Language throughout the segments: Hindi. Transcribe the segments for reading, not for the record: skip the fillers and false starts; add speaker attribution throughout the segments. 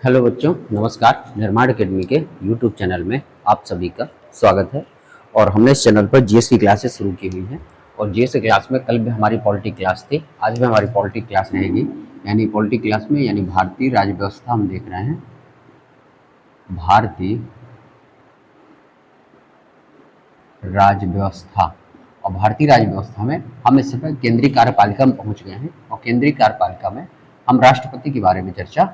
Speaker 1: हेलो बच्चों, नमस्कार। निर्माण एकेडमी के यूट्यूब चैनल में आप सभी का स्वागत है। और हमने इस चैनल पर जीएस की क्लासेस शुरू की हुई हैं। और जीएस की क्लास में कल भी हमारी पॉलिटी क्लास थी, आज भी हमारी पॉलिटी क्लास रहेगी। यानी पॉलिटी क्लास में यानी भारतीय राज्य व्यवस्था हम देख रहे हैं। भारतीय राज्य व्यवस्था, और भारतीय राज्य व्यवस्था में हम इस समय केंद्रीय कार्यपालिका में पहुँच गए हैं। और केंद्रीय कार्यपालिका में हम राष्ट्रपति के बारे में चर्चा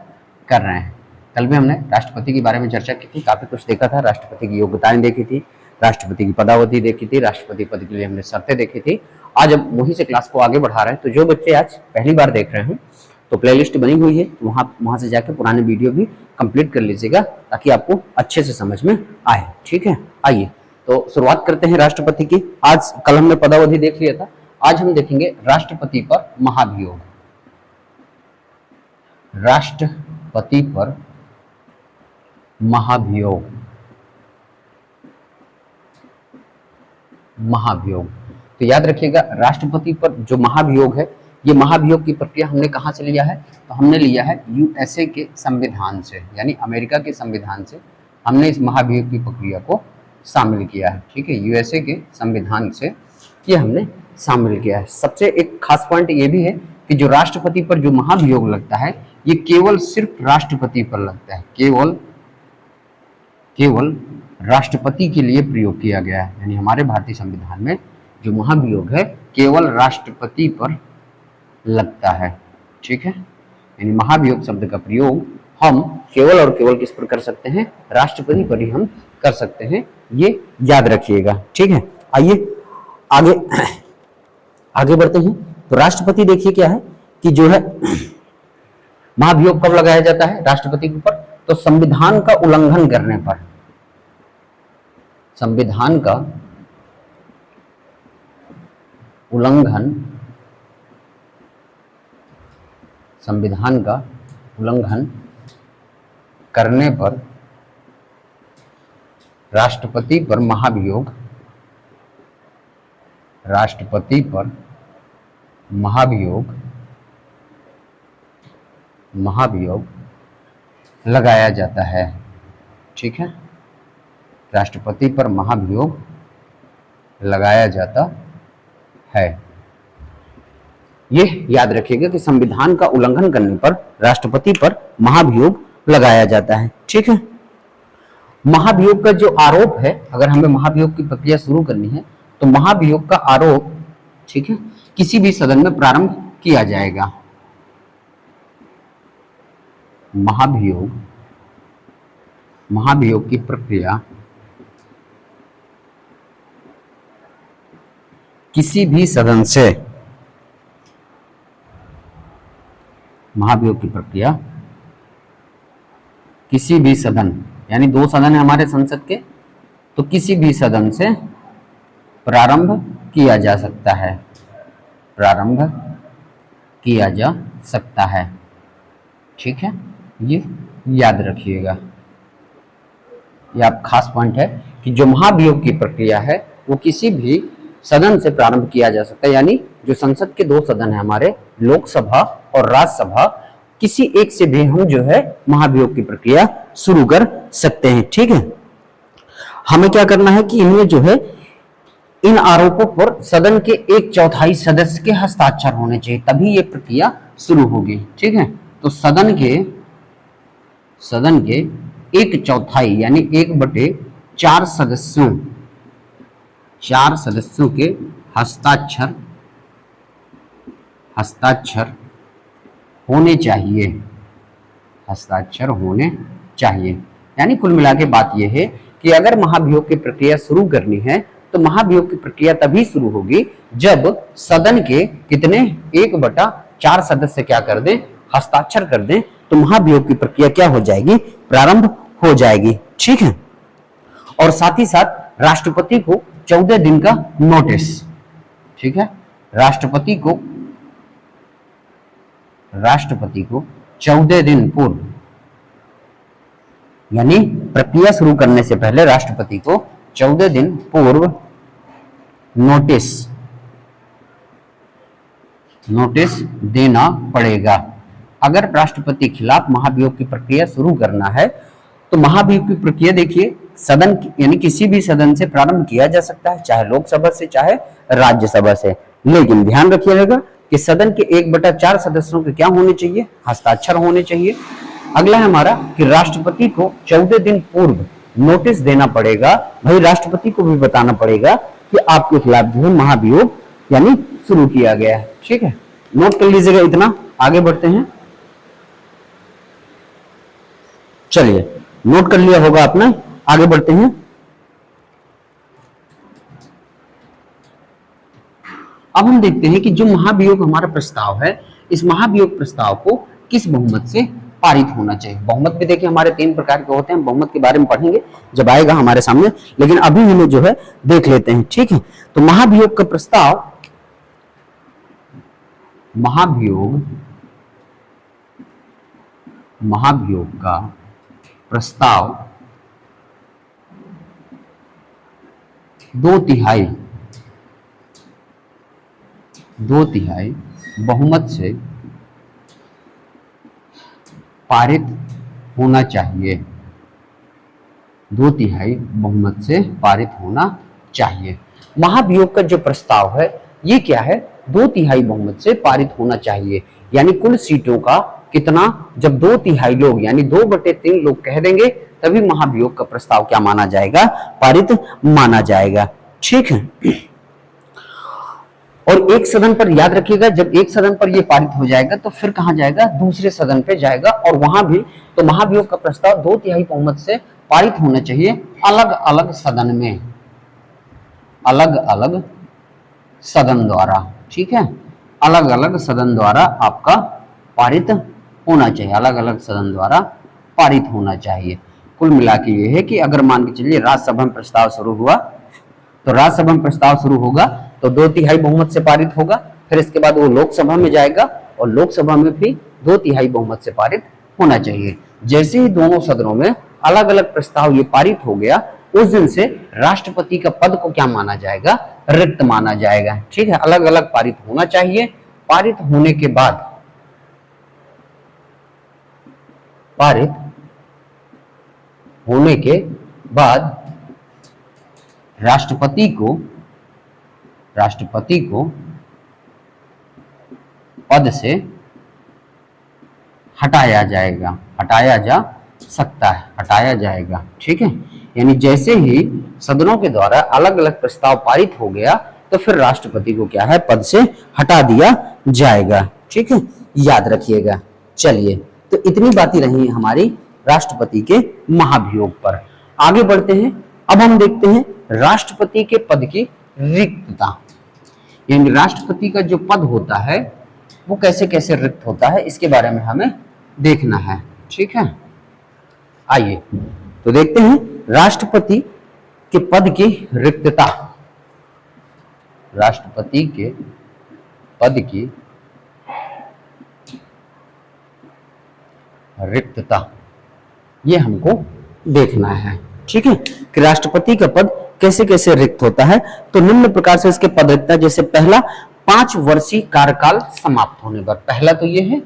Speaker 1: कर रहे हैं। कल भी हमने राष्ट्रपति के बारे में चर्चा की थी, काफी कुछ देखा था। राष्ट्रपति की योग्यताएं देखी थी, राष्ट्रपति की पदावधि देखी थी, राष्ट्रपति पद के लिए हमने शर्तें देखी थी। आज हम वहीं से क्लास को आगे बढ़ा रहे हैं। तो जो बच्चे आज पहली बार देख रहे हैं तो प्लेलिस्ट बनी हुई है, तो वहां से जाकर पुराने वीडियो भी कंप्लीट कर लीजिएगा ताकि आपको अच्छे से समझ में आए। ठीक है, आइए तो शुरुआत करते हैं राष्ट्रपति की। आज कल हमने पदावधि देख लिया था, आज हम देखेंगे राष्ट्रपति पर महाभियोग। राष्ट्रपति पर महाभियोग। महाभियोग तो याद रखिएगा, राष्ट्रपति पर जो महाभियोग है, ये महाभियोग की प्रक्रिया हमने कहां से लिया है? तो हमने लिया है यूएसए के संविधान से, यानी अमेरिका के संविधान से हमने इस महाभियोग की प्रक्रिया को शामिल किया है। ठीक है, यूएसए के संविधान से ये हमने शामिल किया है। सबसे एक खास पॉइंट ये भी है कि जो राष्ट्रपति पर जो महाभियोग लगता है, ये केवल सिर्फ राष्ट्रपति पर लगता है, केवल राष्ट्रपति के लिए प्रयोग किया गया है। यानी हमारे भारतीय संविधान में जो महाभियोग है केवल राष्ट्रपति पर लगता है। ठीक है, यानी महाभियोग शब्द का प्रयोग हम केवल और केवल किस पर कर सकते हैं? राष्ट्रपति पर ही हम कर सकते हैं, ये याद रखिएगा। ठीक है, आइए आगे बढ़ते हैं। तो राष्ट्रपति देखिए क्या है कि जो है महाभियोग कब लगाया जाता है राष्ट्रपति के ऊपर? तो संविधान का उल्लंघन करने पर। संविधान का उल्लंघन, संविधान का उल्लंघन करने पर राष्ट्रपति पर महाभियोग, राष्ट्रपति पर महाभियोग लगाया जाता है। ठीक है, राष्ट्रपति पर महाभियोग लगाया जाता है। ये याद रखिएगा कि संविधान का उल्लंघन करने पर राष्ट्रपति पर महाभियोग लगाया जाता है। ठीक है, महाभियोग का जो आरोप है, अगर हमें महाभियोग की प्रक्रिया शुरू करनी है तो महाभियोग का आरोप, ठीक है, किसी भी सदन में प्रारंभ किया जाएगा। महाभियोग की प्रक्रिया किसी भी सदन से, महाभियोग की प्रक्रिया किसी भी सदन, यानी दो सदन है हमारे संसद के, तो किसी भी सदन से प्रारंभ किया जा सकता है, प्रारंभ किया जा सकता है। ठीक है, ये याद रखिएगा। ये आप खास पॉइंट है कि जो महाभियोग की प्रक्रिया है वो किसी भी सदन से प्रारंभ किया जा सकता है। यानी जो संसद के दो सदन है हमारे, लोकसभा और राज्यसभा, किसी एक से भी हम जो है महाभियोग की प्रक्रिया शुरू कर सकते हैं। ठीक है, हमें क्या करना है कि इनमें जो है इन आरोपों पर सदन के 1/4 सदस्य के हस्ताक्षर होने चाहिए, तभी ये प्रक्रिया शुरू होगी। ठीक है, तो सदन के 1/4 यानी 1/4 सदस्यों के हस्ताक्षर होने चाहिए, हस्ताक्षर होने चाहिए। यानी कुल मिला के बात यह है कि अगर महाभियोग की प्रक्रिया शुरू करनी है तो महाभियोग की प्रक्रिया तभी शुरू होगी जब सदन के कितने 1/4 सदस्य क्या कर दें? हस्ताक्षर कर दें, तो महाभियोग की प्रक्रिया क्या हो जाएगी? प्रारंभ हो जाएगी। ठीक है, और साथ ही साथ राष्ट्रपति को 14 दिन का नोटिस, ठीक है, राष्ट्रपति को 14 दिन पूर्व, यानी प्रक्रिया शुरू करने से पहले राष्ट्रपति को 14 दिन पूर्व नोटिस देना पड़ेगा। अगर राष्ट्रपति के खिलाफ महाभियोग की प्रक्रिया शुरू करना है तो महाभियोग की प्रक्रिया देखिए सदन यानी किसी भी सदन से प्रारंभ किया जा सकता है, चाहे लोकसभा से चाहे राज्यसभा से, लेकिन ध्यान रखिएगा कि सदन के 1/4 सदस्यों के क्या होने चाहिए, हस्ताक्षर होने चाहिए। अगला है हमारा कि राष्ट्रपति को 14 दिन पूर्व नोटिस देना पड़ेगा, भाई राष्ट्रपति को भी बताना पड़ेगा कि आपके खिलाफ जो है महाभियोग यानी शुरू किया गया है। ठीक है, नोट कर लीजिएगा इतना, आगे बढ़ते हैं। चलिए नोट कर लिया होगा आपने, आगे बढ़ते हैं। अब हम देखते हैं कि जो महाभियोग हमारा प्रस्ताव है, इस महाभियोग प्रस्ताव को किस बहुमत से पारित होना चाहिए। बहुमत भी देखिए हमारे 3 प्रकार के होते हैं, बहुमत के बारे में पढ़ेंगे जब आएगा हमारे सामने, लेकिन अभी हमें जो है देख लेते हैं। ठीक है, तो महाभियोग का प्रस्ताव, महाभियोग का प्रस्ताव 2/3 बहुमत से पारित होना चाहिए। 2/3 बहुमत से पारित होना चाहिए। महाभियोग का जो प्रस्ताव है ये क्या है, 2/3 बहुमत से पारित होना चाहिए, यानी कुल सीटों का कितना, जब 2/3 लोग यानी 2/3 लोग कह देंगे तभी महाभियोग का प्रस्ताव क्या माना जाएगा, पारित माना जाएगा। ठीक है, और एक सदन पर याद रखिएगा, जब एक सदन पर ये पारित हो जाएगा तो फिर कहां जाएगा, दूसरे सदन पे जाएगा, और वहां भी तो महाभियोग का प्रस्ताव 2/3 बहुमत से पारित होना चाहिए, अलग अलग सदन में, अलग अलग सदन द्वारा। ठीक है, अलग अलग सदन द्वारा आपका पारित होना चाहिए, अलग अलग सदन द्वारा पारित होना चाहिए। कुल मिला के ये है कि अगर मान के चलिए राज्यसभा में प्रस्ताव शुरू हुआ तो राज्यसभा में प्रस्ताव शुरू होगा तो 2/3 बहुमत से पारित होगा, फिर इसके बाद वो लोकसभा में जाएगा और लोकसभा में भी 2/3 बहुमत से पारित होना चाहिए। जैसे ही दोनों सदनों में अलग अलग प्रस्ताव ये पारित हो गया, उस दिन से राष्ट्रपति का पद को क्या माना जाएगा, रिक्त माना जाएगा। ठीक है, अलग अलग पारित होना चाहिए। पारित होने के बाद, पारित होने के बाद राष्ट्रपति को पद से हटाया जाएगा, हटाया जा सकता है, हटाया जाएगा। ठीक है, यानी जैसे ही सदनों के द्वारा अलग अलग प्रस्ताव पारित हो गया तो फिर राष्ट्रपति को क्या है, पद से हटा दिया जाएगा। ठीक है, याद रखिएगा। चलिए, तो इतनी बातें रही हमारी राष्ट्रपति के महाभियोग पर। आगे बढ़ते हैं। अब हम देखते हैं राष्ट्रपति के पद की रिक्तता, यानी राष्ट्रपति का जो पद होता है वो कैसे कैसे रिक्त होता है, इसके बारे में हमें देखना है। ठीक है, आइए तो देखते हैं राष्ट्रपति के पद की रिक्तता। राष्ट्रपति के पद की रिक्तता ये हमको देखना है। ठीक है, कि राष्ट्रपति का पद कैसे कैसे रिक्त होता है। तो निम्न प्रकार से इसके पद रिक्तता, जैसे पहला 5 वर्षीय कार्यकाल समाप्त होने पर, पहला तो ये है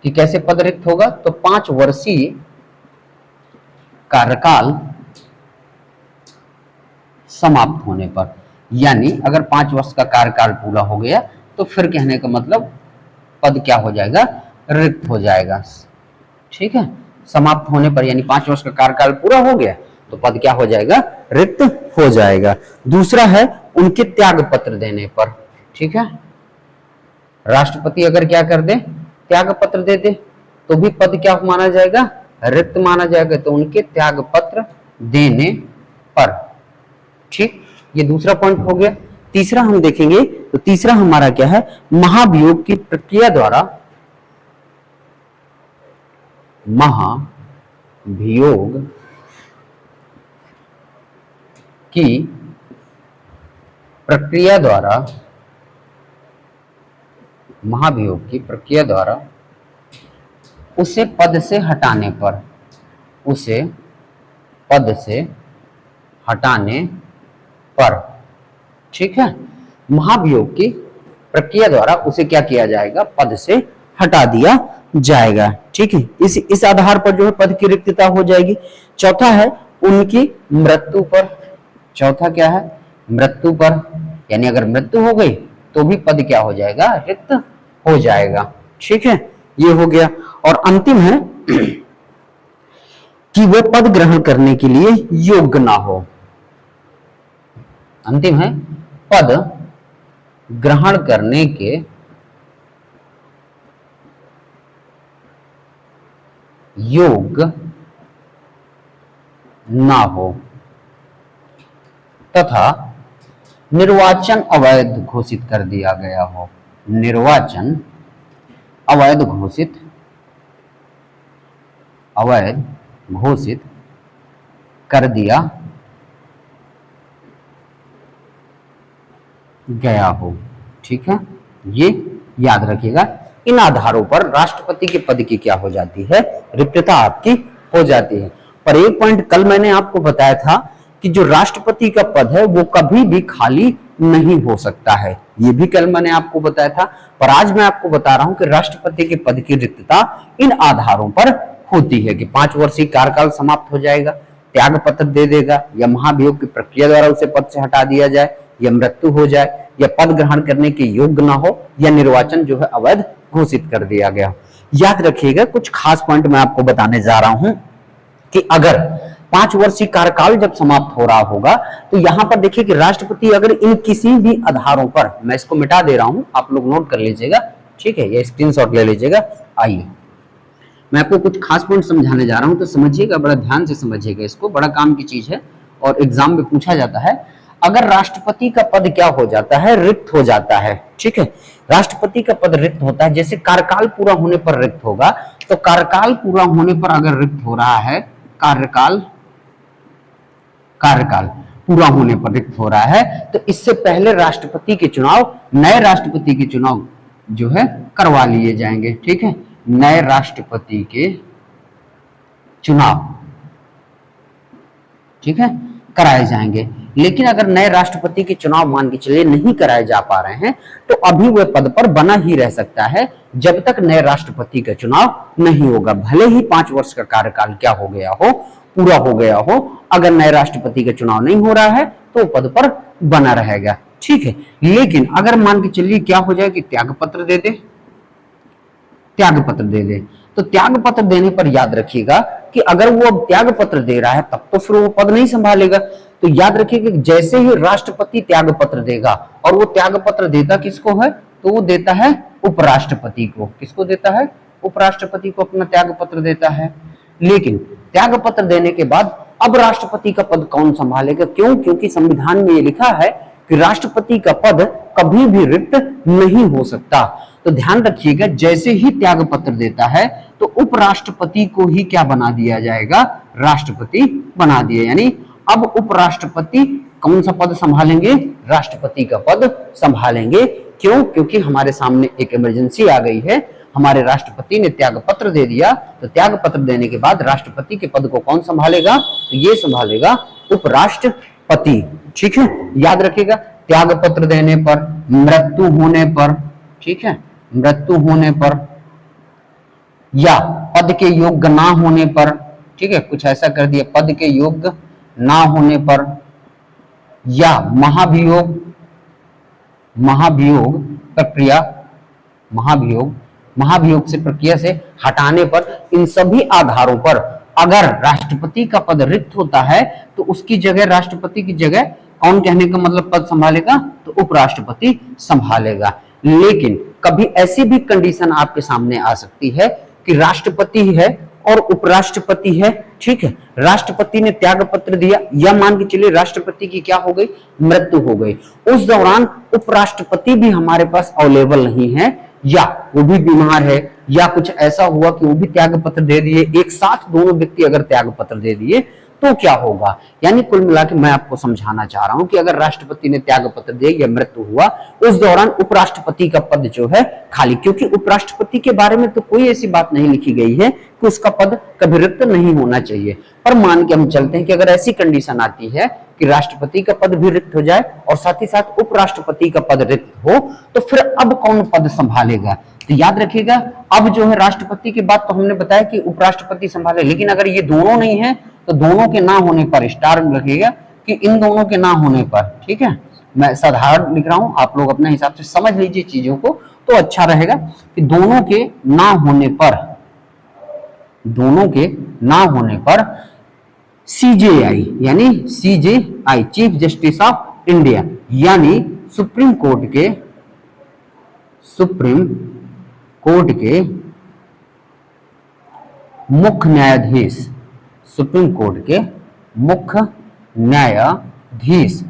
Speaker 1: कि कैसे पद रिक्त होगा, तो 5 वर्षीय कार्यकाल समाप्त होने पर, यानी अगर 5 वर्ष का कार्यकाल पूरा हो गया तो फिर कहने का मतलब पद क्या हो जाएगा, रिक्त हो जाएगा। ठीक है, समाप्त होने पर यानी 5 वर्ष का कार्यकाल पूरा हो गया तो पद क्या हो जाएगा, रिक्त हो जाएगा। दूसरा है उनके त्याग पत्र देने पर। ठीक है, राष्ट्रपति अगर क्या कर दे, त्याग पत्र दे दे तो भी पद क्या माना जाएगा, रिक्त माना जाएगा, तो उनके त्याग पत्र देने पर। ठीक, ये दूसरा पॉइंट हो गया। तीसरा हम देखेंगे, तो तीसरा हमारा क्या है, महाभियोग की प्रक्रिया द्वारा, महाभियोग की प्रक्रिया द्वारा, महाभियोग की प्रक्रिया द्वारा उसे पद से हटाने पर, उसे पद से हटाने पर। ठीक है, महाभियोग की प्रक्रिया द्वारा उसे क्या किया जाएगा, पद से हटा दिया
Speaker 2: जाएगा। ठीक है, इस आधार पर जो है पद की रिक्तता हो जाएगी। चौथा है उनकी मृत्यु पर। चौथा क्या है? मृत्यु पर, यानी अगर मृत्यु हो गई तो भी पद क्या हो जाएगा? रिक्त हो जाएगा। ठीक है, ये हो गया। और अंतिम है कि वो पद ग्रहण करने के लिए योग्य ना हो।
Speaker 1: अंतिम है पद ग्रहण करने के योग्य ना हो तथा निर्वाचन अवैध घोषित कर दिया गया हो। निर्वाचन अवैध घोषित कर दिया गया हो। ठीक है, ये याद रखिएगा। इन आधारों पर राष्ट्रपति के पद की क्या हो जाती है? रिक्तता आपकी हो जाती है। पर एक पॉइंट कल मैंने आपको बताया था कि जो राष्ट्रपति का पद है वो कभी भी खाली नहीं हो सकता है। ये भी कल मैंने आपको बताया था, पर आज मैं आपको बता रहा हूं कि राष्ट्रपति के पद की रिक्तता इन आधारों पर होती है कि 5 वर्षीय कार्यकाल समाप्त हो जाएगा, त्याग पत्र दे देगा, या महाभियोग की प्रक्रिया द्वारा उसे पद से हटा दिया जाए, या मृत्यु हो जाए, या पद ग्रहण करने के योग्य ना हो, या निर्वाचन जो है अवैध घोषित कर दिया गया। याद रखिएगा, कुछ खास पॉइंट मैं आपको बताने जा रहा हूं कि अगर 5 वर्षीय कार्यकाल जब समाप्त हो रहा होगा तो यहां पर देखिए कि राष्ट्रपति अगर इन किसी भी आधारों पर, मैं इसको मिटा दे रहा हूं, आप लोग नोट कर लीजिएगा। ठीक है, ये स्क्रीनशॉट ले लीजिएगा। आइए मैं आपको कुछ खास पॉइंट समझाने जा रहा हूं, तो समझिएगा, बड़ा ध्यान से समझिएगा इसको, बड़ा काम की चीज है और एग्जाम में पूछा जाता है। अगर राष्ट्रपति का पद क्या हो जाता है? रिक्त हो जाता है। ठीक है, राष्ट्रपति का पद रिक्त होता है, जैसे कार्यकाल पूरा होने पर रिक्त होगा, तो कार्यकाल पूरा होने पर अगर रिक्त हो रहा है, कार्यकाल पूरा होने पर रिक्त हो रहा है, तो इससे पहले राष्ट्रपति के चुनाव, नए राष्ट्रपति के चुनाव जो है करवा लिए जाएंगे। ठीक है, नए राष्ट्रपति के चुनाव, ठीक है, कराए जाएंगे। लेकिन अगर नए राष्ट्रपति के चुनाव मान के चलिए नहीं कराए जा पा रहे हैं, तो अभी वह पद पर बना ही रह सकता है जब तक नए राष्ट्रपति का चुनाव नहीं होगा। भले ही 5 वर्ष का कार्यकाल क्या हो गया हो, पूरा हो गया हो, अगर नए राष्ट्रपति का चुनाव नहीं हो रहा है तो पद पर बना रहेगा। ठीक है, लेकिन अगर मान के चलिए क्या हो जाए कि त्याग पत्र दे दे, तो त्याग पत्र देने पर याद रखिएगा कि अगर वो अब त्याग पत्र दे रहा है तब तो फिर वो पद नहीं संभालेगा। तो याद रखिए कि जैसे ही राष्ट्रपति त्याग पत्र देगा, और वो त्याग पत्र देता किसको है? तो वो देता है उपराष्ट्रपति को। किसको देता है? उपराष्ट्रपति को अपना त्याग पत्र देता है। लेकिन त्याग पत्र देने के बाद अब राष्ट्रपति का पद कौन संभालेगा? क्यों? क्योंकि संविधान में ये लिखा है कि राष्ट्रपति का पद कभी भी रिक्त नहीं हो सकता। तो ध्यान रखिएगा, जैसे ही त्याग पत्र देता है तो उपराष्ट्रपति को ही क्या बना दिया जाएगा? राष्ट्रपति बना दिया। यानी अब उपराष्ट्रपति कौन सा पद संभालेंगे? राष्ट्रपति का पद संभालेंगे। क्यों? क्योंकि हमारे सामने एक इमरजेंसी आ गई है, हमारे राष्ट्रपति ने त्याग पत्र दे दिया, तो त्याग पत्र देने के बाद राष्ट्रपति के पद को कौन संभालेगा? तो ये संभालेगा उपराष्ट्रपति। ठीक है, याद रखिएगा, त्याग पत्र देने पर, मृत्यु होने पर, ठीक है, मृत्यु होने पर, या पद के योग्य ना होने पर, ठीक है, कुछ ऐसा कर दिया, पद के योग्य ना होने पर, या महाभियोग से प्रक्रिया से हटाने पर, इन सभी आधारों पर अगर राष्ट्रपति का पद रिक्त होता है तो उसकी जगह, राष्ट्रपति की जगह कौन कहने का मतलब पद संभालेगा? तो उपराष्ट्रपति संभालेगा। लेकिन कभी ऐसी भी कंडीशन आपके सामने आ सकती है कि राष्ट्रपति है और उपराष्ट्रपति है। ठीक है, राष्ट्रपति ने त्याग पत्र दिया, या मान के चलिए राष्ट्रपति की क्या हो गई? मृत्यु हो गई। उस दौरान उपराष्ट्रपति भी हमारे पास अवेलेबल नहीं है, या वो भी बीमार है, या कुछ ऐसा हुआ कि वो भी त्याग पत्र दे दिए, एक साथ दोनों व्यक्ति अगर त्याग पत्र दे दिए तो क्या होगा? यानी कुल मिला के मैं आपको समझाना चाह रहा हूं कि अगर राष्ट्रपति ने त्याग पत्र दिया या मृत्यु हुआ, उस दौरान उपराष्ट्रपति का पद जो है खाली, क्योंकि उपराष्ट्रपति के बारे में तो कोई ऐसी बात नहीं लिखी गई है कि उसका पद कभी रिक्त नहीं होना चाहिए। पर मान के हम चलते हैं कि अगर ऐसी कंडीशन आती है कि
Speaker 2: कि राष्ट्रपति का पद भी रिक्त हो जाए और साथ ही साथ उपराष्ट्रपति का पद रिक्त हो, तो फिर अब कौन पद संभालेगा? तो याद रखिएगा, अब जो है राष्ट्रपति के बाद तो हमने बताया कि उपराष्ट्रपति संभाले, लेकिन अगर ये दोनों नहीं है तो दोनों के ना होने पर स्टार रखिएगा कि इन दोनों के ना होने पर, ठीक है। मैं साधारण लिख रहा हूं, आप लोग अपने हिसाब से समझ लीजिए चीजों को, तो अच्छा रहेगा कि दोनों के ना होने पर, दोनों के ना होने पर सीजेआई यानी CJI chief justice of India यानी सुप्रीम कोर्ट के मुख्य न्यायाधीश, सुप्रीम कोर्ट के मुख्य न्यायाधीश,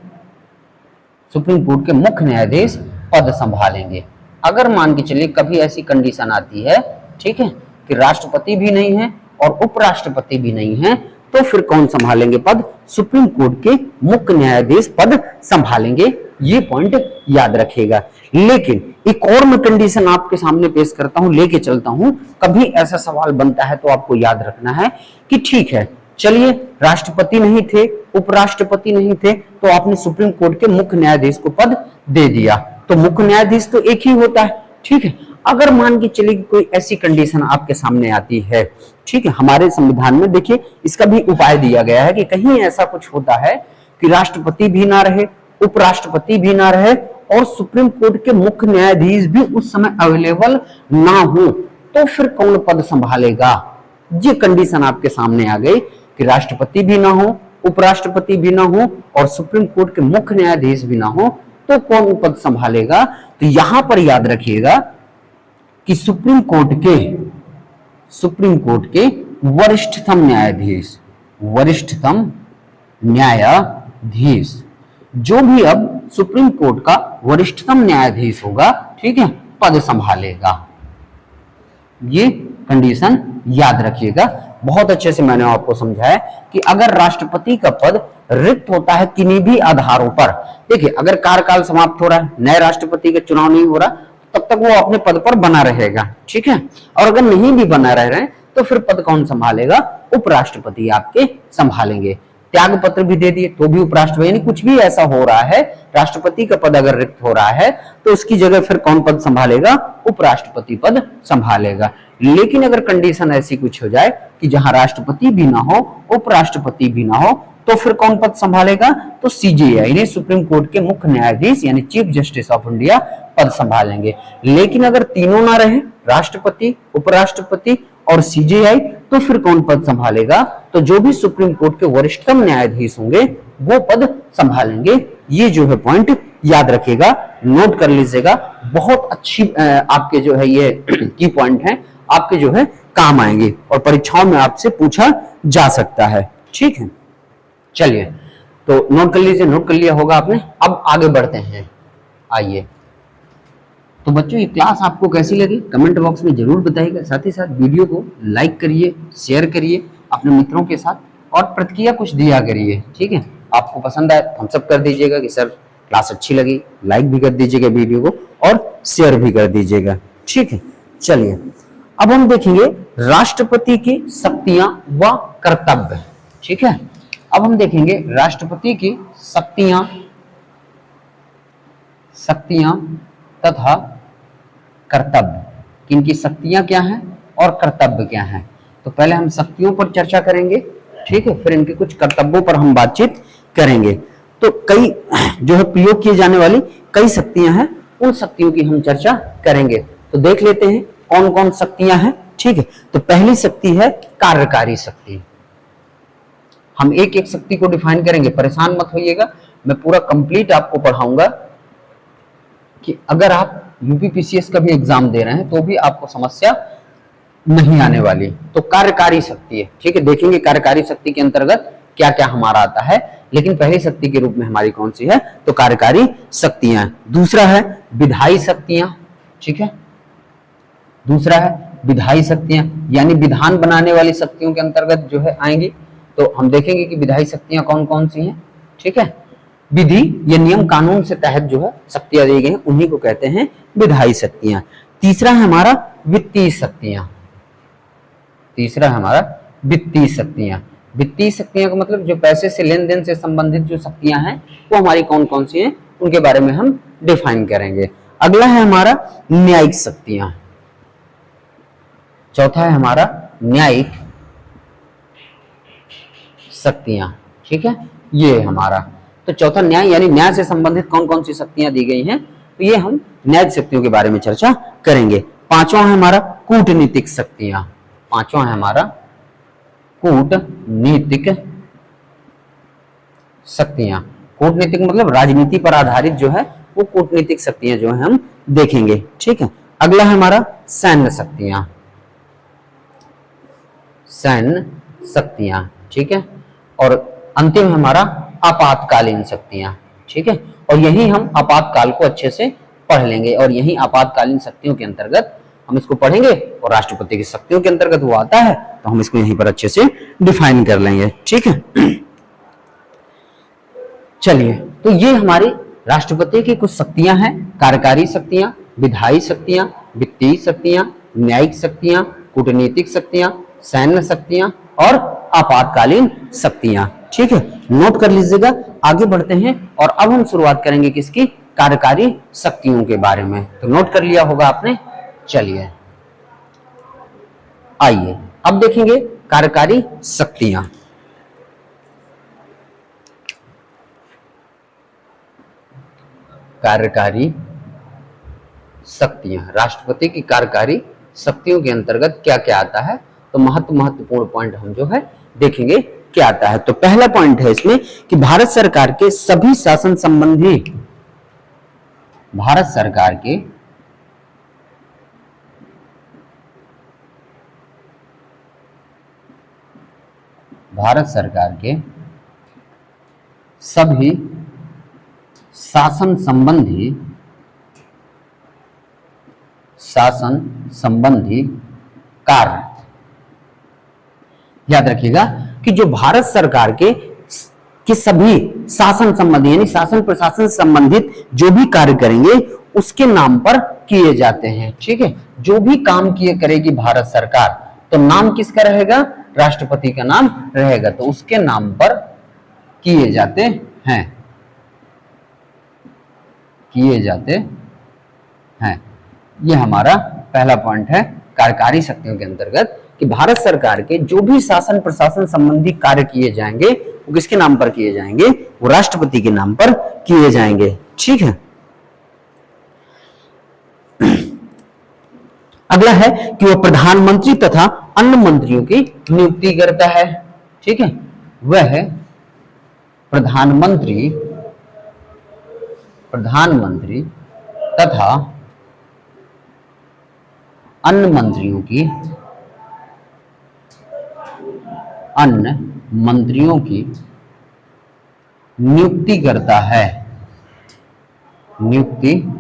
Speaker 2: सुप्रीम कोर्ट के मुख्य न्यायाधीश पद संभालेंगे। अगर मान के चलिए कभी ऐसी कंडीशन आती है, ठीक है, कि राष्ट्रपति भी नहीं है और उपराष्ट्रपति भी नहीं है, तो फिर कौन संभालेंगे पद? सुप्रीम कोर्ट के मुख्य न्यायाधीश पद संभालेंगे। ये पॉइंट याद रखिएगा। लेकिन एक और मैं कंडीशन आपके सामने पेश करता हूं, लेके चलता हूं, कभी ऐसा सवाल बनता है तो आपको याद रखना है कि ठीक है, चलिए राष्ट्रपति नहीं थे, उपराष्ट्रपति नहीं थे, तो आपने सुप्रीम कोर्ट के मुख्य न्यायाधीश को पद दे दिया, तो मुख्य न्यायाधीश तो एक ही होता है, ठीक है। अगर मान के चलिए कोई ऐसी कंडीशन आपके सामने आती है, ठीक है, हमारे संविधान में देखिए इसका भी उपाय दिया गया है कि कहीं ऐसा कुछ होता है कि राष्ट्रपति भी ना रहे, उपराष्ट्रपति भी ना रहे और सुप्रीम कोर्ट के मुख्य न्यायाधीश भी उस समय अवेलेबल ना हो, तो फिर कौन पद संभालेगा? ये कंडीशन आपके सामने आ गई कि राष्ट्रपति भी ना हो, उपराष्ट्रपति भी ना हो और सुप्रीम कोर्ट के मुख्य न्यायाधीश भी ना हो, तो कौन पद संभालेगा? तो यहां पर याद रखिएगा कि सुप्रीम कोर्ट के वरिष्ठतम न्यायाधीश, जो भी अब सुप्रीम कोर्ट का वरिष्ठतम न्यायाधीश होगा, ठीक है, पद संभालेगा। ये कंडीशन याद रखिएगा। बहुत अच्छे से मैंने आपको समझाया कि अगर राष्ट्रपति का पद रिक्त होता है किन्हीं भी आधारों पर, देखिए अगर कार्यकाल समाप्त हो रहा है, नए राष्ट्रपति का चुनाव नहीं हो रहा, तब तक वो अपने पद पर बना रहेगा, ठीक है। और अगर नहीं भी बना रह रहे हैं तो फिर पद कौन संभालेगा? उपराष्ट्रपति आपके संभालेंगे। त्याग पत्र भी दे दिए तो भी उपराष्ट्रपति, यानी कुछ भी ऐसा हो रहा है, राष्ट्रपति का पद अगर रिक्त हो रहा है तो उसकी जगह फिर कौन पद संभालेगा? उपराष्ट्रपति पद संभालेगा। लेकिन अगर कंडीशन ऐसी कुछ हो जाए कि जहां राष्ट्रपति भी ना हो, उपराष्ट्रपति भी ना हो, तो फिर कौन पद संभालेगा? तो सीजेआई यानी सुप्रीम कोर्ट के मुख्य न्यायाधीश यानी चीफ जस्टिस ऑफ इंडिया पद संभालेंगे। लेकिन अगर तीनों ना रहे, राष्ट्रपति, उपराष्ट्रपति और सीजेआई, तो फिर कौन पद संभालेगा? तो जो भी सुप्रीम कोर्ट के वरिष्ठतम न्यायाधीश होंगे वो पद संभालेंगे। ये जो है पॉइंट याद रखिएगा, नोट कर लीजिएगा। बहुत अच्छी आपके जो है ये की पॉइंट है, आपके जो है काम आएंगे और परीक्षाओं में आपसे पूछा जा सकता है, ठीक है। चलिए तो नोट कर लीजिए, नोट कर लिया होगा आपने। अब आगे बढ़ते हैं, आइए। तो बच्चों ये क्लास आपको कैसी लगी कमेंट बॉक्स में जरूर बताइएगा। साथ ही साथ वीडियो को लाइक करिए, शेयर करिए अपने मित्रों के साथ और प्रतिक्रिया कुछ दिया करिए, ठीक है। आपको पसंद आए थम्स अप कर दीजिएगा कि सर क्लास अच्छी लगी, लाइक भी कर दीजिएगा वीडियो को और शेयर भी कर दीजिएगा, ठीक है। चलिए अब हम देखेंगे राष्ट्रपति की शक्तियां व कर्तव्य, ठीक है। अब हम देखेंगे राष्ट्रपति की शक्तियां तथा कर्तव्य, कि इनकी शक्तियां क्या हैं और कर्तव्य क्या हैं। तो पहले हम शक्तियों पर चर्चा करेंगे, ठीक है, फिर इनके कुछ कर्तव्यों पर हम बातचीत करेंगे। तो कई जो है प्रयोग किए जाने वाली कई शक्तियां हैं, उन शक्तियों की हम चर्चा करेंगे। तो देख लेते हैं कौन कौन शक्तियां हैं, ठीक है। तो पहली शक्ति है कार्यकारी शक्ति। हम एक एक शक्ति को डिफाइन करेंगे, परेशान मत होइएगा, मैं पूरा कंप्लीट आपको पढ़ाऊंगा कि अगर आप यूपीपीसीएस का भी एग्जाम दे रहे हैं तो भी आपको समस्या नहीं आने वाली। तो कार्यकारी शक्ति है, ठीक है। देखेंगे कार्यकारी शक्ति के अंतर्गत क्या क्या हमारा आता है, लेकिन पहली शक्ति के रूप में हमारी कौन सी है? तो कार्यकारी शक्तियां। दूसरा है विधायी शक्तियां, ठीक है। दूसरा है विधायी शक्तियां, यानी विधान बनाने वाली शक्तियों के अंतर्गत जो है आएंगी। तो हम देखेंगे कि विधायी शक्तियां कौन कौन सी हैं, ठीक है। विधि या नियम कानून से तहत जो है शक्तियां दी गई हैं उन्हीं को कहते हैं विधायी शक्तियां। तीसरा है हमारा वित्तीय शक्तियां, तीसरा है हमारा वित्तीय शक्तियां,
Speaker 1: वित्तीय शक्तियां का मतलब जो पैसे से लेन देन से संबंधित जो शक्तियां हैं वो हमारी कौन कौन सी हैं, उनके बारे में हम डिफाइन करेंगे। अगला है हमारा न्यायिक शक्तियां। चौथा है हमारा न्यायिक शक्तियां। ठीक है, ये हमारा तो चौथा न्याय, यानी न्याय से संबंधित कौन कौन सी शक्तियां दी गई हैं, तो ये हम न्यायिक शक्तियों के बारे में चर्चा करेंगे। पांचवा है हमारा कूटनीतिक शक्तियां। पांचवा है हमारा कूटनीतिक शक्तियां। कूटनीतिक मतलब राजनीति पर आधारित जो है वो कूटनीतिक शक्तियां जो है हम देखेंगे। ठीक है, अगला है हमारा सैन्य शक्तियां। सैन्य शक्तियां, ठीक है, और अंतिम है हमारा आपातकालीन शक्तियां। ठीक है, और यही हम आपातकाल को अच्छे से पढ़ लेंगे और यही आपातकालीन शक्तियों के अंतर्गत हम इसको पढ़ेंगे और राष्ट्रपति की शक्तियों के अंतर्गत वो आता है तो हम इसको यहीं पर अच्छे से डिफाइन कर लेंगे। ठीक है, चलिए, तो ये हमारी राष्ट्रपति की कुछ शक्तियां हैं, कार्यकारी शक्तियां, विधायी शक्तियां, वित्तीय शक्तियां, न्यायिक शक्तियां, कूटनीतिक शक्तियां, सैन्य शक्तियां और आपातकालीन शक्तियां। ठीक है, नोट कर लीजिएगा। आगे बढ़ते हैं और अब हम शुरुआत करेंगे किसकी, कार्यकारी शक्तियों के बारे में। तो नोट कर लिया होगा आपने। चलिए आइए अब देखेंगे कार्यकारी शक्तियां। कार्यकारी शक्तियां, राष्ट्रपति की कार्यकारी शक्तियों के अंतर्गत क्या क्या आता है, तो महत्वपूर्ण पॉइंट हम जो है देखेंगे क्या आता है। तो पहला पॉइंट है इसमें कि भारत सरकार के सभी शासन संबंधी, भारत सरकार के सभी शासन संबंधी कार्य, याद रखिएगा कि जो भारत सरकार के सभी शासन संबंधी यानी शासन प्रशासन से संबंधित जो भी कार्य करेंगे उसके नाम पर किए जाते हैं। ठीक है, जो भी काम करेगी भारत सरकार तो नाम किसका रहेगा, राष्ट्रपति का नाम रहेगा, तो उसके नाम पर किए जाते हैं। ये हमारा पहला पॉइंट है कार्यकारी शक्तियों के अंतर्गत कि भारत सरकार के जो भी शासन प्रशासन संबंधी कार्य किए जाएंगे वो किसके नाम पर किए जाएंगे, वो राष्ट्रपति के नाम पर किए जाएंगे। ठीक है, अगला है कि वह प्रधानमंत्री तथा अन्य मंत्रियों की नियुक्ति करता है। ठीक है, वह प्रधानमंत्री तथा अन्य मंत्रियों की नियुक्ति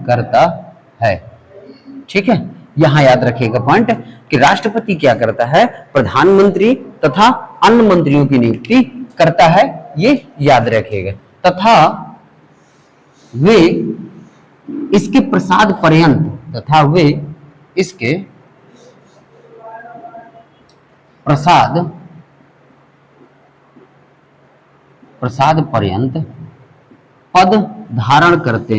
Speaker 1: करता है। ठीक है, यहां याद रखिएगा पॉइंट कि राष्ट्रपति क्या करता है, प्रधानमंत्री तथा अन्य मंत्रियों की नियुक्ति करता है, ये याद रखिएगा, तथा वे इसके प्रसाद पर्यंत पद धारण करते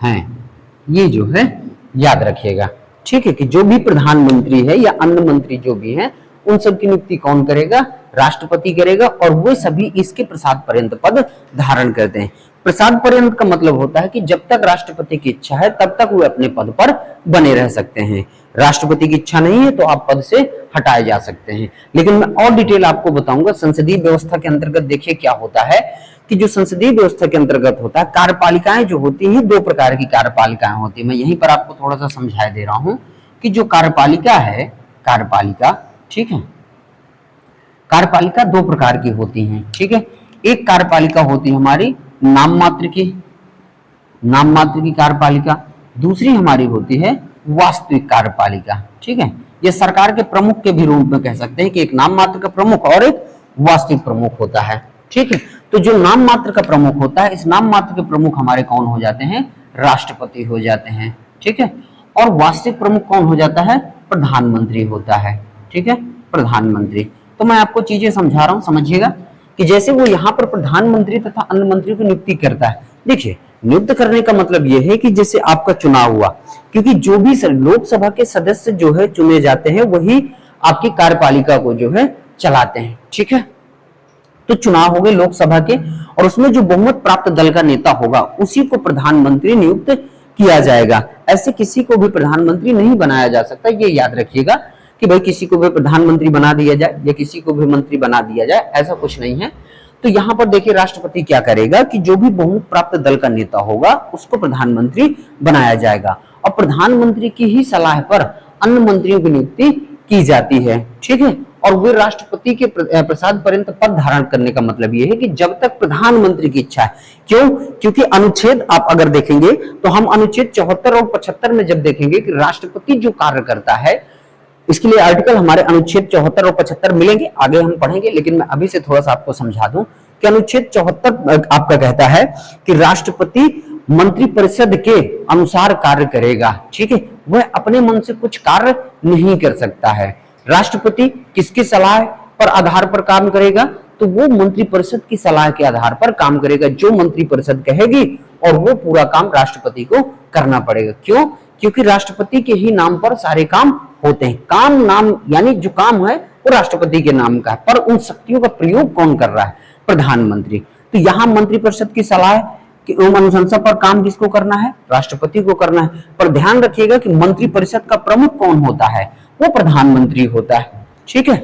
Speaker 1: हैं। ये जो है याद रखिएगा। ठीक है, कि जो भी प्रधानमंत्री है या अन्य मंत्री जो भी हैं उन सब की नियुक्ति कौन करेगा, राष्ट्रपति करेगा, और वो सभी इसके प्रसाद पर्यंत पद धारण करते हैं। प्रसाद पर्यंत का मतलब होता है कि जब तक राष्ट्रपति की इच्छा है तब तक वो अपने पद पर बने रह सकते हैं। राष्ट्रपति की इच्छा नहीं है तो आप पद से हटाए जा सकते हैं। लेकिन मैं और डिटेल आपको बताऊंगा। संसदीय व्यवस्था के अंतर्गत देखिए क्या होता है कि जो संसदीय व्यवस्था के अंतर्गत होता है, कार्यपालिकाएं जो होती हैं, दो प्रकार की कार्यपालिकाएं होती है। मैं यहीं पर आपको थोड़ा सा समझा दे रहा हूं कि जो कार्यपालिका है, ठीक है, कार्यपालिका दो प्रकार की होती हैं। ठीक है, एक कार्यपालिका होती है हमारी नाम मात्र की कार्यपालिका, दूसरी हमारी होती है वास्तविक कार्यपालिका। ठीक है, ये सरकार के प्रमुख के भी रूप में कह सकते हैं कि एक नाम मात्र का प्रमुख और एक वास्तविक प्रमुख होता है। ठीक है, तो जो नाम मात्र का प्रमुख होता है, इस नाम मात्र के प्रमुख हमारे कौन हो जाते हैं, राष्ट्रपति हो जाते हैं। ठीक है, और वास्तविक प्रमुख कौन हो जाता है? प्रधानमंत्री होता है। ठीक है, प्रधानमंत्री। तो मैं आपको चीजें समझा रहा हूं, समझिएगा कि जैसे वो यहाँ पर प्रधानमंत्री तथा अन्य मंत्रियों की नियुक्ति करता है। देखिए, नियुक्त करने का मतलब यह है कि जैसे आपका चुनाव हुआ, क्योंकि जो भी लोकसभा के सदस्य जो है चुने जाते हैं वही आपकी कार्यपालिका को जो है चलाते हैं। ठीक है, तो चुनाव हो गए लोकसभा के, और उसमें जो बहुमत प्राप्त दल का नेता होगा उसी को प्रधानमंत्री नियुक्त किया जाएगा। ऐसे किसी को भी प्रधानमंत्री नहीं बनाया जा सकता। ये याद रखिएगा कि भाई किसी को भी प्रधानमंत्री बना दिया जाए या किसी को भी मंत्री बना दिया जाए, ऐसा कुछ नहीं है। तो यहाँ पर देखिए राष्ट्रपति क्या करेगा कि जो भी बहुमत प्राप्त दल का नेता होगा उसको प्रधानमंत्री बनाया जाएगा, और प्रधानमंत्री की ही सलाह पर अन्य मंत्रियों की नियुक्ति की जाती है। ठीक है, और वे राष्ट्रपति के प्रसाद पर्यंत पद धारण करने का मतलब यह है कि जब तक प्रधानमंत्री की इच्छा है। क्यों? क्योंकि अनुच्छेद आप अगर देखेंगे तो हम अनुच्छेद 74 और 75 में जब देखेंगे कि राष्ट्रपति जो कार्य करता है, इसके लिए आर्टिकल हमारे अनुच्छेद 74 और 75 मिलेंगे, आगे हम पढ़ेंगे, लेकिन मैं अभी से थोड़ा सा आपको समझा दूं कि अनुच्छेद 74 आपका कहता है कि राष्ट्रपति मंत्रिपरिषद के अनुसार कार्य करेगा। ठीक है, वह अपने मन से कुछ कार्य नहीं कर सकता है। राष्ट्रपति किसकी सलाह पर आधार पर काम करेगा? तो वो मंत्रिपरिषद की सलाह के आधार पर काम करेगा। जो मंत्रिपरिषद कहेगी और वो पूरा काम राष्ट्रपति को करना पड़ेगा। क्यों? क्योंकि राष्ट्रपति के ही नाम पर सारे काम होते हैं। काम नाम यानी जो काम है वो राष्ट्रपति के नाम का है, पर उन शक्तियों का प्रयोग कौन कर रहा है? प्रधानमंत्री। तो यहाँ मंत्रिपरिषद की सलाह कि अनुशंसा पर काम किसको करना है? राष्ट्रपति को करना है। पर ध्यान रखिएगा कि मंत्रिपरिषद का प्रमुख कौन होता है? वो प्रधानमंत्री होता है। ठीक है,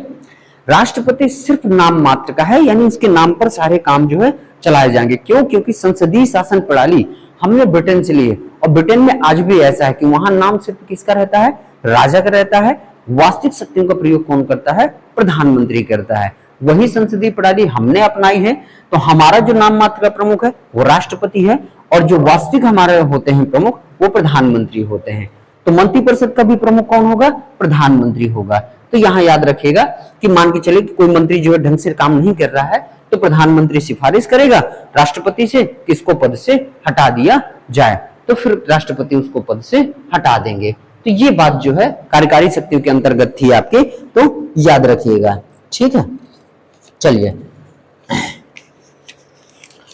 Speaker 1: राष्ट्रपति सिर्फ नाम मात्र का है, यानी उसके नाम पर सारे काम जो है चलाए जाएंगे। क्यों? क्योंकि संसदीय शासन प्रणाली हमने ब्रिटेन से ली है, और ब्रिटेन में आज भी ऐसा है कि वहां नाम सिर्फ किसका रहता है? राजा का रहता है। वास्तविक शक्तियों का प्रयोग कौन करता है? प्रधानमंत्री करता है। वही संसदीय प्रणाली हमने अपनाई है, तो हमारा जो नाम मात्र का प्रमुख है वो राष्ट्रपति है, और जो वास्तविक हमारे होते हैं प्रमुख वो प्रधानमंत्री होते हैं। तो मंत्रिपरिषद का भी प्रमुख कौन होगा? प्रधानमंत्री होगा। तो यहाँ याद रखिएगा कि मान के चले कि कोई मंत्री जो है ढंग से काम नहीं कर रहा है, तो प्रधानमंत्री सिफारिश करेगा राष्ट्रपति से कि इसको पद से हटा दिया जाए, तो फिर राष्ट्रपति उसको पद से हटा देंगे। तो ये बात जो है कार्यकारी शक्तियों के अंतर्गत थी आपके, तो याद रखिएगा। ठीक है, चलिए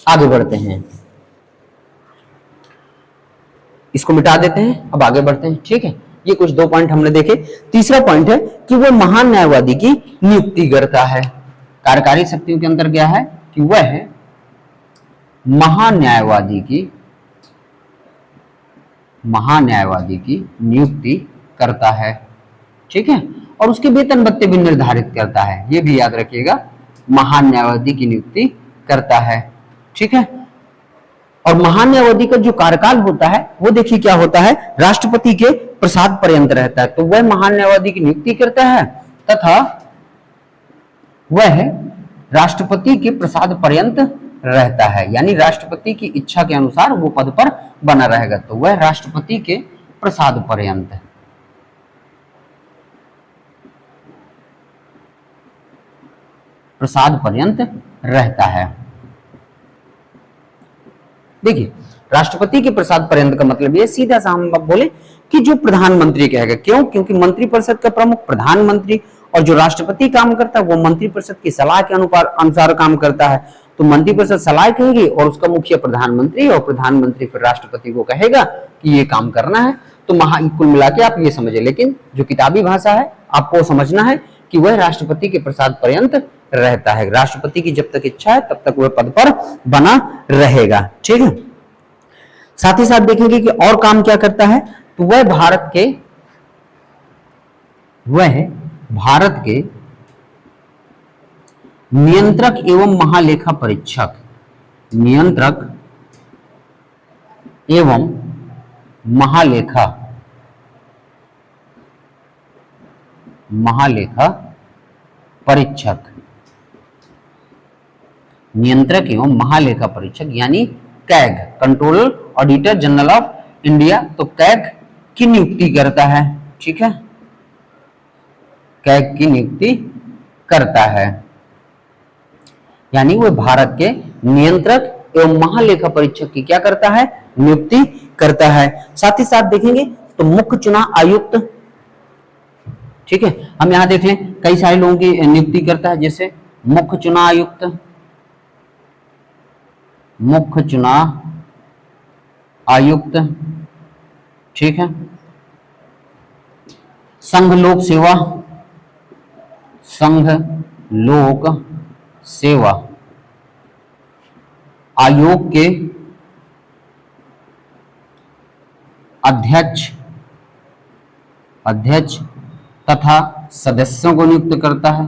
Speaker 1: आगे बढ़ते हैं, इसको मिटा देते हैं, अब आगे बढ़ते हैं। ठीक है, ये कुछ 2 पॉइंट हमने देखे। तीसरा पॉइंट है कि वह महान न्यायवादी की नियुक्ति करता है। कार्यकारी शक्तियों के अंदर क्या है कि वह महान्यायवादी की नियुक्ति करता है। ठीक है, और उसके वेतन भत्ते भी निर्धारित करता है। ये भी याद रखिएगा, महान न्यायवादी की नियुक्ति करता है। ठीक है, और महान न्यायवादी का जो कार्यकाल होता है वो देखिए क्या होता है? राष्ट्रपति के प्रसाद पर्यंत रहता है। तो वह महान न्यायवादी की नियुक्ति करता है तथा वह राष्ट्रपति के प्रसाद पर्यंत रहता है, यानी राष्ट्रपति की इच्छा के अनुसार वो पद पर बना रहेगा। तो वह राष्ट्रपति के प्रसाद पर्यंत रहता है। देखिए, राष्ट्रपति के प्रसाद पर्यंत का मतलब ये सीधा सा हम बोले कि जो प्रधानमंत्री कहेगा। क्यों? क्योंकि मंत्रिपरिषद का प्रमुख प्रधानमंत्री, और जो राष्ट्रपति काम करता है वो मंत्रिपरिषद की सलाह के अनुसार काम करता है। तो मंत्रिपरिषद सलाह कहेगी और उसका मुखिया प्रधानमंत्री, और प्रधानमंत्री फिर राष्ट्रपति को कहेगा कि ये काम करना है। तो कुल मिला के आप ये समझे, लेकिन जो किताबी भाषा है आपको समझना है कि वह राष्ट्रपति के प्रसाद पर्यंत रहता है। राष्ट्रपति की जब तक इच्छा है तब तक वह पद पर बना रहेगा। ठीक है, साथ ही साथ देखेंगे कि और काम क्या करता है। तो वह भारत के नियंत्रक एवं महालेखा परीक्षक, नियंत्रक एवं महालेखा परीक्षक यानी CAG, controller auditor general of India, तो कैग की नियुक्ति करता है। ठीक है, कैग की नियुक्ति करता है, यानी वह भारत के नियंत्रक एवं महालेखा परीक्षक की क्या करता है? नियुक्ति करता है। साथ ही साथ देखेंगे
Speaker 2: तो मुख्य चुनाव आयुक्त, ठीक है। हम यहां देख लें कई सारे लोगों की नियुक्ति करता है, जैसे मुख्य चुनाव आयुक्त, मुख्य चुनाव आयुक्त, ठीक है। संघ लोक सेवा, संघ लोक सेवा आयोग के अध्यक्ष तथा सदस्यों को नियुक्त करता है,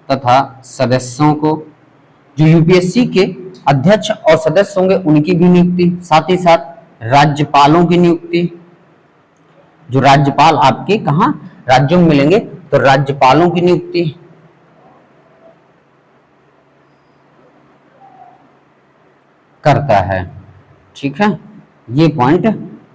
Speaker 2: तथा सदस्यों को, जो यूपीएससी के अध्यक्ष और सदस्य होंगे उनकी भी नियुक्ति, साथ ही साथ राज्यपालों की नियुक्ति, जो राज्यपाल आपके कहां राज्यों में मिलेंगे, तो राज्यपालों की नियुक्ति करता है, ठीक है। ये पॉइंट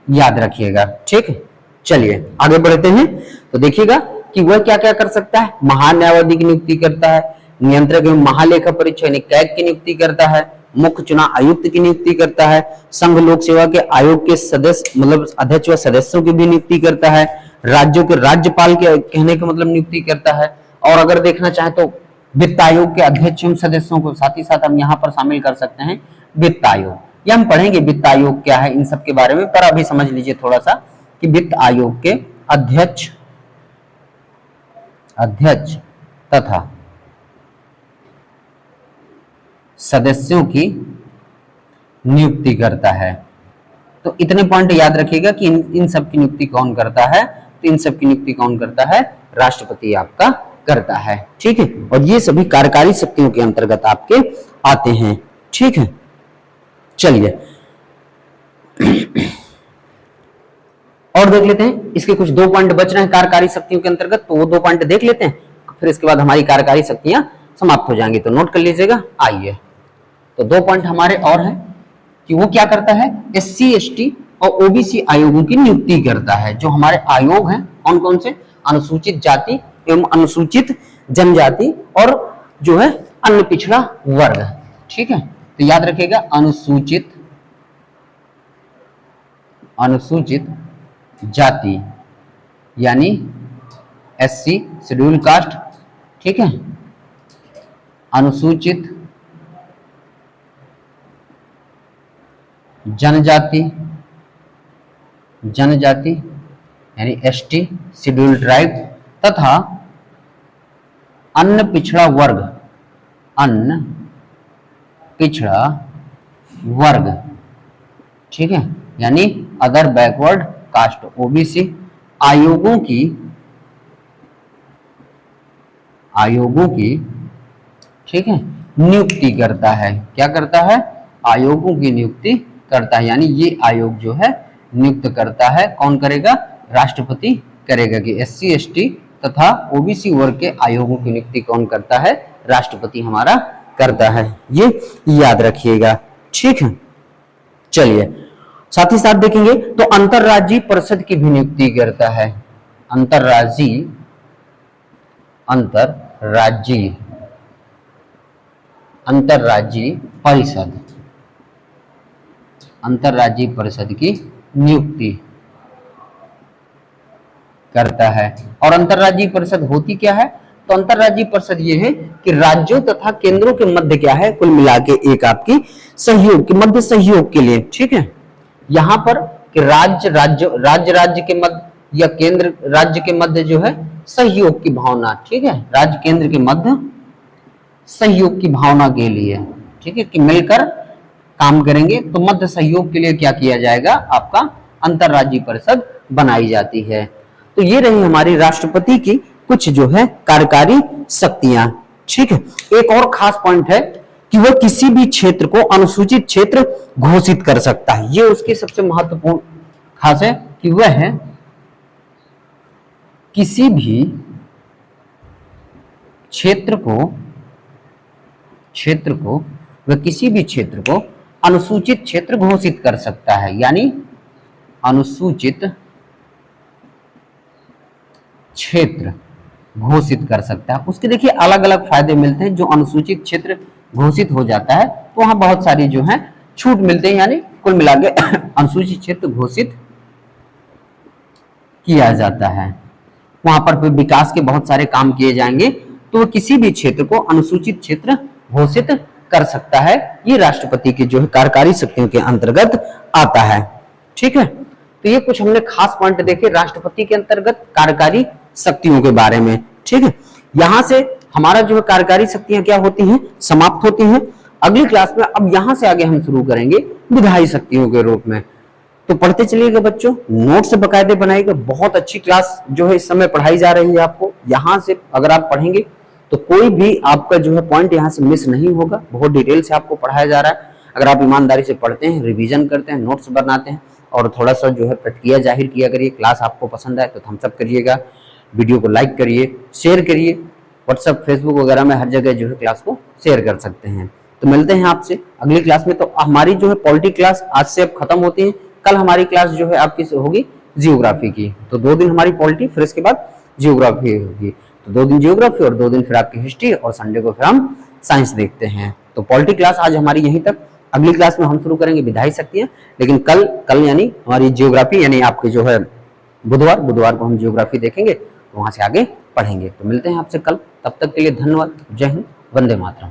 Speaker 2: याद रखिएगा, ठीक है। चलिए आगे बढ़ते हैं, तो देखिएगा कि वह क्या क्या कर सकता है। महान्यायवादी की नियुक्ति करता है, नियंत्रक एवं महालेखा परीक्षक यानी कैग की नियुक्ति करता है, मुख्य चुनाव आयुक्त की नियुक्ति करता है, संघ लोक सेवा के आयोग के सदस्य मतलब अध्यक्ष व सदस्यों की भी नियुक्ति करता है, राज्यों के राज्यपाल के कहने का मतलब नियुक्ति करता है, और अगर देखना चाहे तो वित्त आयोग के अध्यक्ष एवं सदस्यों को साथ ही साथ हम यहाँ पर शामिल कर सकते हैं वित्त आयोग। ये हम पढ़ेंगे वित्त आयोग क्या है इन सब के बारे में, पर अभी समझ लीजिए थोड़ा सा कि वित्त आयोग के अध्यक्ष तथा सदस्यों की नियुक्ति करता है। तो इतने पॉइंट याद रखिएगा कि इन सब की नियुक्ति कौन करता है, तो इन सब की नियुक्ति कौन करता है, राष्ट्रपति आपका करता है, ठीक है। और ये सभी कार्यकारी शक्तियों के अंतर्गत आपके आते हैं, ठीक है। चलिए और देख लेते हैं, इसके कुछ 2 पॉइंट बच रहे हैं कार्यकारी शक्तियों के अंतर्गत, तो वो 2 पॉइंट देख लेते हैं, फिर इसके बाद हमारी कार्यकारी शक्तियां समाप्त हो जाएंगी, तो नोट कर लीजिएगा। आइए, तो 2 पॉइंट हमारे और हैं कि वो क्या करता है, एससी एसटी और ओबीसी आयोगों की नियुक्ति करता है। जो हमारे आयोग हैं कौन कौन से, अनुसूचित जाति एवं अनुसूचित जनजाति और जो है अन्य पिछड़ा वर्ग, ठीक है। तो याद रखिएगा अनुसूचित जाति यानी एससी शेड्यूल कास्ट, ठीक है। अनुसूचित जनजाति यानी एसटी शेड्यूल ट्राइब तथा अन्य पिछड़ा वर्ग, ठीक है, यानी अदर बैकवर्ड कास्ट ओबीसी आयोगों की, ठीक है, नियुक्ति करता है। क्या करता है, आयोगों की नियुक्ति करता है, यानी ये आयोग जो है नियुक्त करता है। कौन करेगा, राष्ट्रपति करेगा कि एससी एसटी तथा ओबीसी वर्ग के आयोगों की नियुक्ति कौन करता है, राष्ट्रपति हमारा करता है। ये याद रखिएगा, ठीक है। चलिए साथ ही साथ देखेंगे तो अंतरराज्यीय परिषद की भी नियुक्ति करता है। अंतरराज्यीय परिषद की नियुक्ति करता है। और अंतरराज्यीय परिषद होती क्या है, तो अंतरराज्यीय परिषद ये है कि राज्यों तथा केंद्रों के मध्य क्या है, कुल मिला के एक आपकी सहयोग के मध्य सहयोग के लिए, ठीक है। यहां पर कि राज्य के मध्य या केंद्र राज्य के मध्य जो है सहयोग की भावना, ठीक है, राज्य केंद्र के मध्य सहयोग की भावना के लिए, ठीक है, कि मिलकर काम करेंगे, तो मध्य सहयोग के लिए क्या किया जाएगा, आपका अंतरराज्यीय परिषद बनाई जाती है। तो ये रही हमारी राष्ट्रपति की कुछ जो है कार्यकारी शक्तियां, ठीक है। एक और खास पॉइंट है कि वह किसी भी क्षेत्र को अनुसूचित क्षेत्र घोषित कर सकता है। ये उसकी सबसे महत्वपूर्ण खास है कि वह है किसी भी क्षेत्र को अनुसूचित क्षेत्र घोषित कर सकता है, यानी अनुसूचित क्षेत्र घोषित कर सकता है। उसके देखिए अलग अलग फायदे मिलते हैं। जो अनुसूचित क्षेत्र घोषित हो जाता है तो वहां बहुत सारी जो है छूट मिलते हैं, यानी कुल मिला के अनुसूचित क्षेत्र घोषित
Speaker 1: किया जाता है। वहां पर फिर विकास के बहुत सारे काम किए जाएंगे, तो किसी भी क्षेत्र को अनुसूचित क्षेत्र घोषित कर सकता है। ये राष्ट्रपति की जो है कार्यकारी शक्तियों के अंतर्गत आता है। ठीक है, तो ये कुछ हमने खास पॉइंट देखे राष्ट्रपति के अंतर्गत कार्यकारी शक्तियों के बारे में। ठीक है, यहां से हमारा जो है कार्यकारी शक्तियां क्या होती हैं, समाप्त होती हैं। अगली क्लास में अब यहां से आगे हम शुरू करेंगे विधायी शक्तियों के रूप में। तो पढ़ते चलिएगा बच्चों, नोट्स बकायदे बनाइएगा। बहुत अच्छी क्लास जो है इस समय पढ़ाई जा रही है आपको। यहां से अगर आप पढ़ेंगे तो कोई भी आपका जो है पॉइंट यहां से मिस नहीं होगा। बहुत डिटेल से आपको पढ़ाया जा रहा है। अगर आप ईमानदारी से पढ़ते हैं, रिवीजन करते हैं, नोट्स बनाते हैं और थोड़ा सा जो है प्रतिक्रिया जाहिर किया करिए। क्लास आपको पसंद आए तो थम्स अप करिएगा, वीडियो को लाइक करिए, शेयर करिए। व्हाट्सएप, फेसबुक वगैरह में हर जगह जो है क्लास को शेयर कर सकते हैं। तो मिलते हैं आपसे अगली क्लास में। तो हमारी जो है पॉलिटी क्लास आज से अब खत्म होती है। कल हमारी क्लास जो है आपकी होगी जियोग्राफी की। तो 2 दिन हमारी पॉलिटी, फिर इसके बाद जियोग्राफी होगी। तो 2 दिन जियोग्राफी और 2 दिन फिर आपकी हिस्ट्री, और संडे को फिर हम साइंस देखते हैं। तो पॉलिटी क्लास आज हमारी यहीं तक। अगली क्लास में हम शुरू करेंगे विधायी शक्तियां, लेकिन कल यानी हमारी जियोग्राफी, यानी आपकी जो है बुधवार को हम जियोग्राफी देखेंगे। तो वहां से आगे पढ़ेंगे। तो मिलते हैं आपसे कल, तब तक के लिए धन्यवाद। जय हिंद, वंदे मातरम।